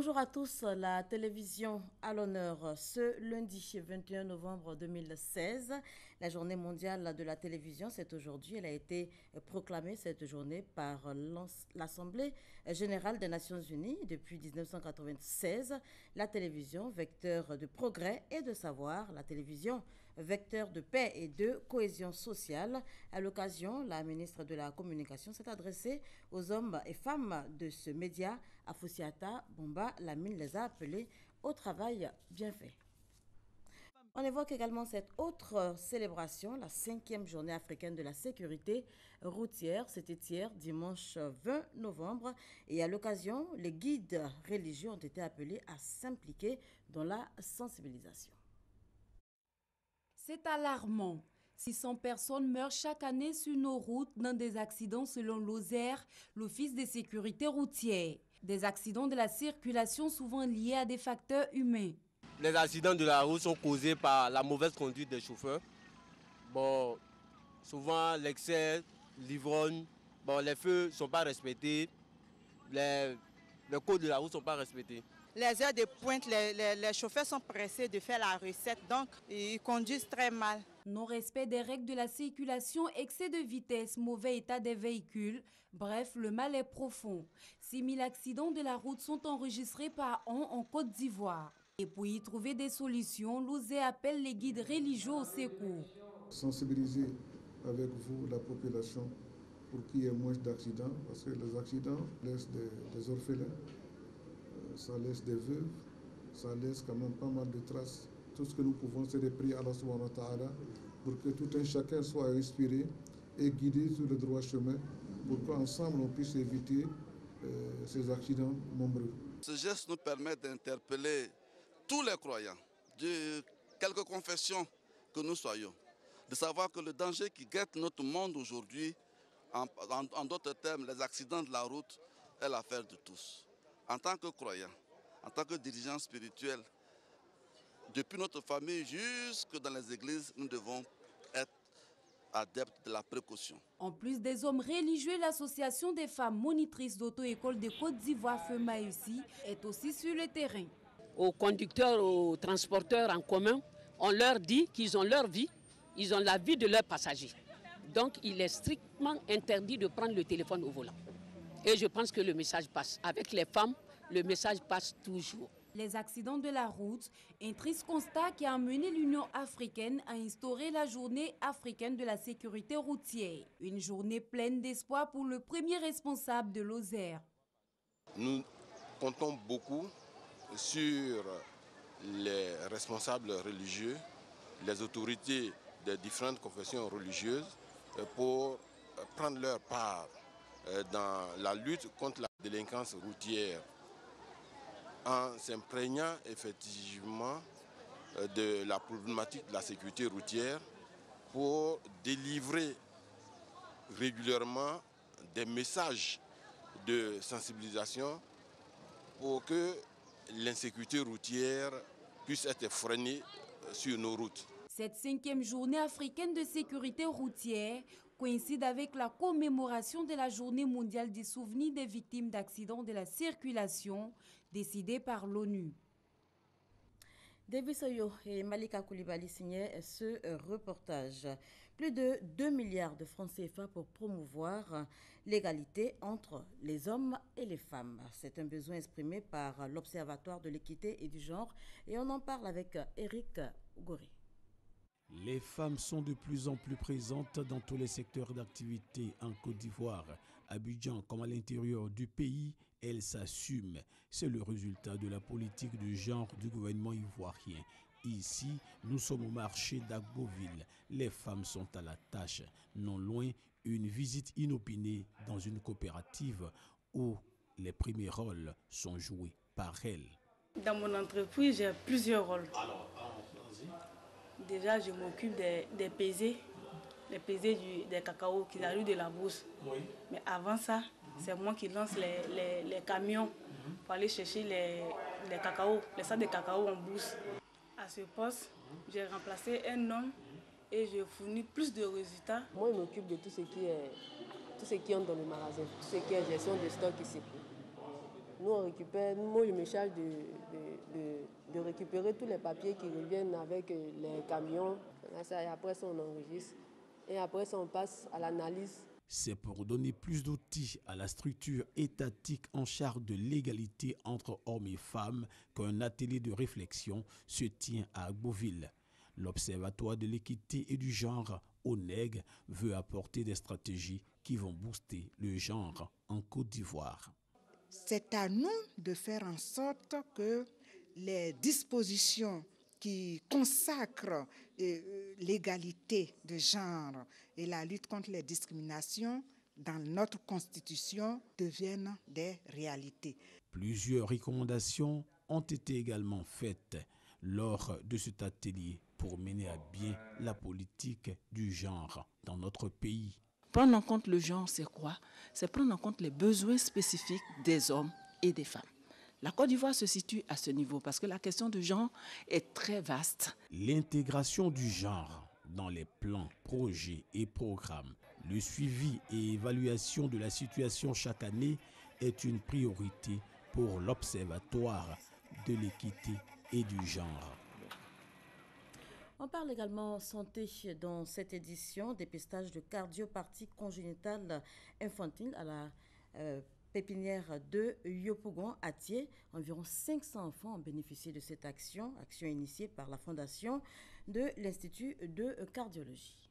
Bonjour à tous, la télévision à l'honneur ce lundi 21 novembre 2016. La journée mondiale de la télévision, c'est aujourd'hui. Elle a été proclamée cette journée par l'Assemblée générale des Nations Unies. Depuis 1996, la télévision, vecteur de progrès et de savoir, la télévision, vecteur de paix et de cohésion sociale. À l'occasion, la ministre de la Communication s'est adressée aux hommes et femmes de ce média. Afoussiata Bomba Lamine les a appelés au travail bien fait. On évoque également cette autre célébration, la 5e journée africaine de la sécurité routière. C'était hier, dimanche 20 novembre. Et à l'occasion, les guides religieux ont été appelés à s'impliquer dans la sensibilisation. C'est alarmant. 600 personnes meurent chaque année sur nos routes dans des accidents selon l'OSER, l'Office de sécurité routière. Des accidents de la circulation souvent liés à des facteurs humains. Les accidents de la route sont causés par la mauvaise conduite des chauffeurs. Bon, souvent l'excès, l'ivrogne, les feux ne sont pas respectés, les codes de la route ne sont pas respectés. Les heures de pointe, les chauffeurs sont pressés de faire la recette, donc ils conduisent très mal. Non-respect des règles de la circulation, excès de vitesse, mauvais état des véhicules, bref, le mal est profond. 6000 accidents de la route sont enregistrés par an en Côte d'Ivoire. Et pour y trouver des solutions, l'OSE appelle les guides religieux au secours. Sensibiliser avec vous la population pour qu'il y ait moins d'accidents, parce que les accidents laissent des orphelins, ça laisse des veuves, ça laisse quand même pas mal de traces. Tout ce que nous pouvons, c'est de prier Allah subhanahu wa ta'ala pour que tout un chacun soit inspiré et guidé sur le droit chemin pour qu'ensemble on puisse éviter ces accidents nombreux. Ce geste nous permet d'interpeller tous les croyants, de quelque confession que nous soyons, de savoir que le danger qui guette notre monde aujourd'hui, en d'autres termes, les accidents de la route, est l'affaire de tous. En tant que croyants, en tant que dirigeants spirituels, depuis notre famille jusque dans les églises, nous devons être adeptes de la précaution. En plus des hommes religieux, l'association des femmes monitrices d'auto-école de Côte d'Ivoire, FEMAUSI, est aussi sur le terrain. Aux conducteurs, aux transporteurs en commun, on leur dit qu'ils ont leur vie, ils ont la vie de leurs passagers. Donc il est strictement interdit de prendre le téléphone au volant. Et je pense que le message passe. Avec les femmes, le message passe toujours. Les accidents de la route, un triste constat qui a amené l'Union africaine à instaurer la journée africaine de la sécurité routière. Une journée pleine d'espoir pour le premier responsable de l'OSER. Nous comptons beaucoup sur les responsables religieux, les autorités des différentes confessions religieuses pour prendre leur part dans la lutte contre la délinquance routière, en s'imprégnant effectivement de la problématique de la sécurité routière pour délivrer régulièrement des messages de sensibilisation pour que l'insécurité routière puisse être freinée sur nos routes. Cette 5e journée africaine de sécurité routière coïncide avec la commémoration de la Journée mondiale des souvenirs des victimes d'accidents de la circulation décidée par l'ONU. Davis Oyo et Malika Koulibaly signaient ce reportage. Plus de 2 milliards de francs CFA pour promouvoir l'égalité entre les hommes et les femmes. C'est un besoin exprimé par l'Observatoire de l'équité et du genre et on en parle avec Eric Ougori. Les femmes sont de plus en plus présentes dans tous les secteurs d'activité en Côte d'Ivoire. À Abidjan comme à l'intérieur du pays, elles s'assument. C'est le résultat de la politique de genre du gouvernement ivoirien. Ici, nous sommes au marché d'Agboville. Les femmes sont à la tâche. Non loin, une visite inopinée dans une coopérative où les premiers rôles sont joués par elles. Dans mon entreprise, j'ai plusieurs rôles. Déjà, je m'occupe des pesées, des cacao qui arrivent de la bourse. Oui. Mais avant ça, c'est moi qui lance les camions pour aller chercher les cacao, les sacs de cacao en bourse. À ce poste, j'ai remplacé un homme et je fournis plus de résultats. Moi, je m'occupe de tout ce qui est dans le magasin, tout ce qui est gestion de stock ici. Moi, je me charge de récupérer tous les papiers qui reviennent avec les camions. Et après ça, on enregistre. Et après ça, on passe à l'analyse. C'est pour donner plus d'outils à la structure étatique en charge de l'égalité entre hommes et femmes qu'un atelier de réflexion se tient à Agboville. L'Observatoire de l'équité et du genre, ONEG, veut apporter des stratégies qui vont booster le genre en Côte d'Ivoire. C'est à nous de faire en sorte que les dispositions qui consacrent l'égalité de genre et la lutte contre les discriminations dans notre Constitution deviennent des réalités. Plusieurs recommandations ont été également faites lors de cet atelier pour mener à bien la politique du genre dans notre pays. Prendre en compte le genre, c'est quoi? C'est prendre en compte les besoins spécifiques des hommes et des femmes. La Côte d'Ivoire se situe à ce niveau parce que la question du genre est très vaste. L'intégration du genre dans les plans, projets et programmes, le suivi et évaluation de la situation chaque année est une priorité pour l'Observatoire de l'équité et du genre. On parle également santé dans cette édition, dépistage de cardiopathie congénitale infantile à la pépinière de Yopougon à Thiès. Environ 500 enfants ont bénéficié de cette action initiée par la fondation de l'Institut de cardiologie.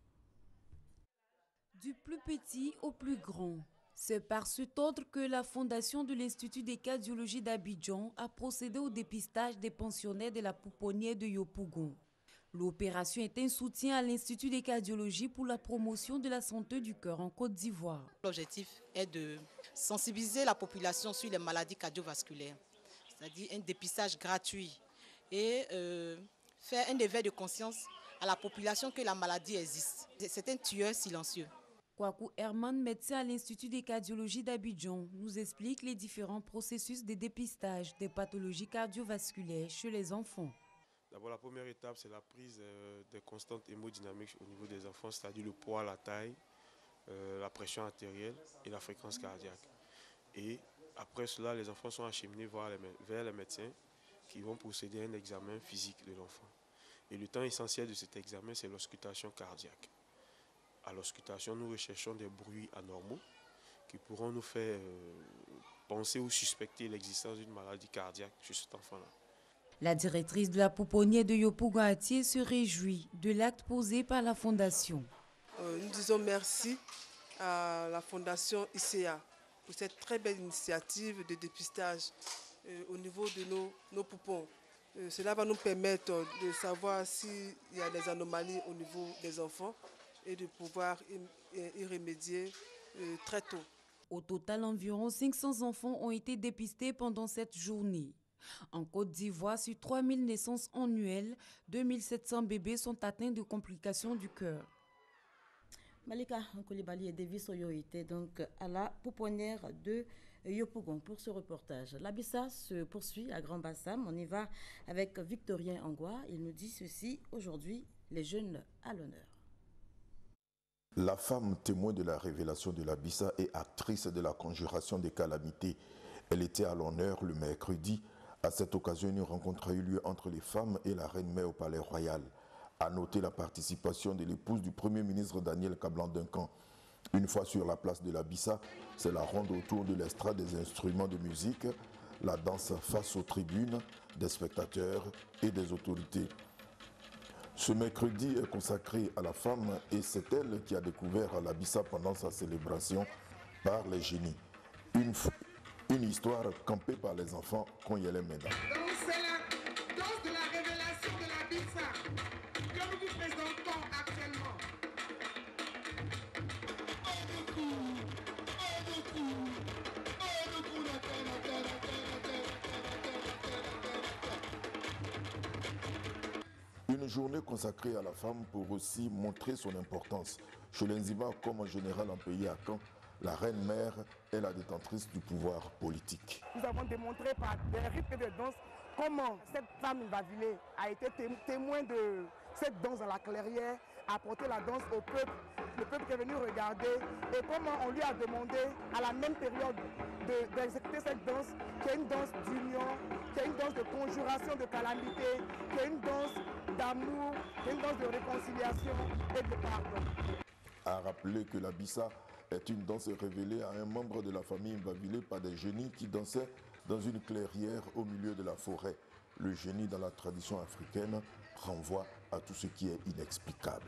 Du plus petit au plus grand. C'est par cet ordre que la fondation de l'Institut de cardiologie d'Abidjan a procédé au dépistage des pensionnaires de la pouponnière de Yopougon. L'opération est un soutien à l'Institut de cardiologie pour la promotion de la santé du cœur en Côte d'Ivoire. L'objectif est de sensibiliser la population sur les maladies cardiovasculaires, c'est-à-dire un dépistage gratuit et faire un éveil de conscience à la population que la maladie existe. C'est un tueur silencieux. Kwaku Herman, médecin à l'Institut de cardiologie d'Abidjan, nous explique les différents processus de dépistage des pathologies cardiovasculaires chez les enfants. D'abord, la première étape, c'est la prise des constantes hémodynamiques au niveau des enfants, c'est-à-dire le poids, la taille, la pression artérielle et la fréquence cardiaque. Et après cela, les enfants sont acheminés vers les médecins qui vont procéder à un examen physique de l'enfant. Et le temps essentiel de cet examen, c'est l'auscultation cardiaque. À l'auscultation, nous recherchons des bruits anormaux qui pourront nous faire penser ou suspecter l'existence d'une maladie cardiaque chez cet enfant-là. La directrice de la pouponnière de Yopougon à Thiès se réjouit de l'acte posé par la fondation. Nous disons merci à la fondation ICA pour cette très belle initiative de dépistage au niveau de nos poupons. Cela va nous permettre de savoir s'il y a des anomalies au niveau des enfants et de pouvoir y remédier très tôt. Au total, environ 500 enfants ont été dépistés pendant cette journée. En Côte d'Ivoire, sur 3000 naissances annuelles, 2700 bébés sont atteints de complications du cœur. Malika Koulibaly et Davis Oyo étaient donc à la pouponnière de Yopougon pour ce reportage. L'Abissa se poursuit à Grand Bassam. On y va avec Victorien Angois. Il nous dit ceci aujourd'hui, les jeunes à l'honneur. La femme témoin de la révélation de l'Abissa et actrice de la conjuration des calamités. Elle était à l'honneur le mercredi. À cette occasion, une rencontre a eu lieu entre les femmes et la reine-mère au Palais Royal. À noter la participation de l'épouse du Premier ministre Daniel Kablan-Duncan. Une fois sur la place de l'Abissa, c'est la ronde autour de l'estrade des instruments de musique, la danse face aux tribunes, des spectateurs et des autorités. Ce mercredi est consacré à la femme et c'est elle qui a découvert l'Abissa pendant sa célébration par les génies. Une histoire campée par les enfants quand il y a les médailles. Donc c'est la danse de la révélation de l'Abissa que nous vous présentons actuellement. Une journée consacrée à la femme pour aussi montrer son importance. Chez les Nziba, comme en général en pays à Caen, la reine-mère est la détentrice du pouvoir politique. Nous avons démontré par des rythmes de danse comment cette femme invavillée a été témoin de cette danse dans la clairière, a apporté la danse au peuple, le peuple qui est venu regarder, et comment on lui a demandé à la même période d'exécuter cette danse, qui est une danse d'union, qui est une danse de conjuration de calamité, qui est une danse d'amour, qui est une danse de réconciliation et de pardon. A rappelé que la Bissa est une danse révélée à un membre de la famille Mbavile par des génies qui dansaient dans une clairière au milieu de la forêt. Le génie dans la tradition africaine renvoie à tout ce qui est inexplicable.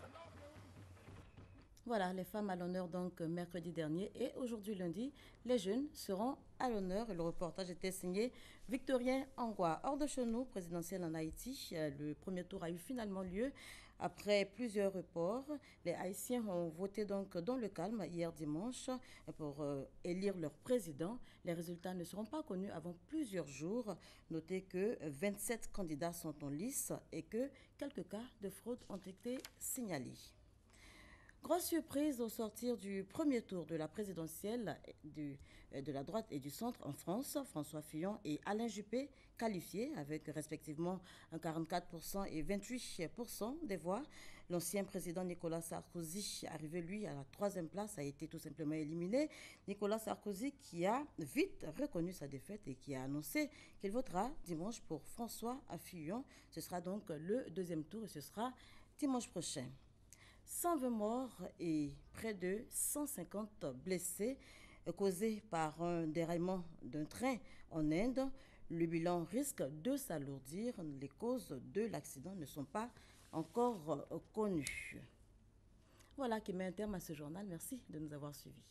Voilà, les femmes à l'honneur donc mercredi dernier et aujourd'hui lundi, les jeunes seront à l'honneur. Le reportage était signé Victorien Angwa. Hors de chez nous, présidentielle en Haïti, le premier tour a eu finalement lieu après plusieurs reports. Les Haïtiens ont voté donc dans le calme hier dimanche pour élire leur président. Les résultats ne seront pas connus avant plusieurs jours. Notez que 27 candidats sont en lice et que quelques cas de fraude ont été signalés. Grosse surprise au sortir du premier tour de la présidentielle de la droite et du centre en France. François Fillon et Alain Juppé qualifiés avec respectivement 44% et 28% des voix. L'ancien président Nicolas Sarkozy, arrivé lui à la 3e place, a été tout simplement éliminé. Nicolas Sarkozy qui a vite reconnu sa défaite et qui a annoncé qu'il votera dimanche pour François Fillon. Ce sera donc le 2e tour et ce sera dimanche prochain. 120 morts et près de 150 blessés causés par un déraillement d'un train en Inde. Le bilan risque de s'alourdir. Les causes de l'accident ne sont pas encore connues. Voilà qui met un terme à ce journal. Merci de nous avoir suivis.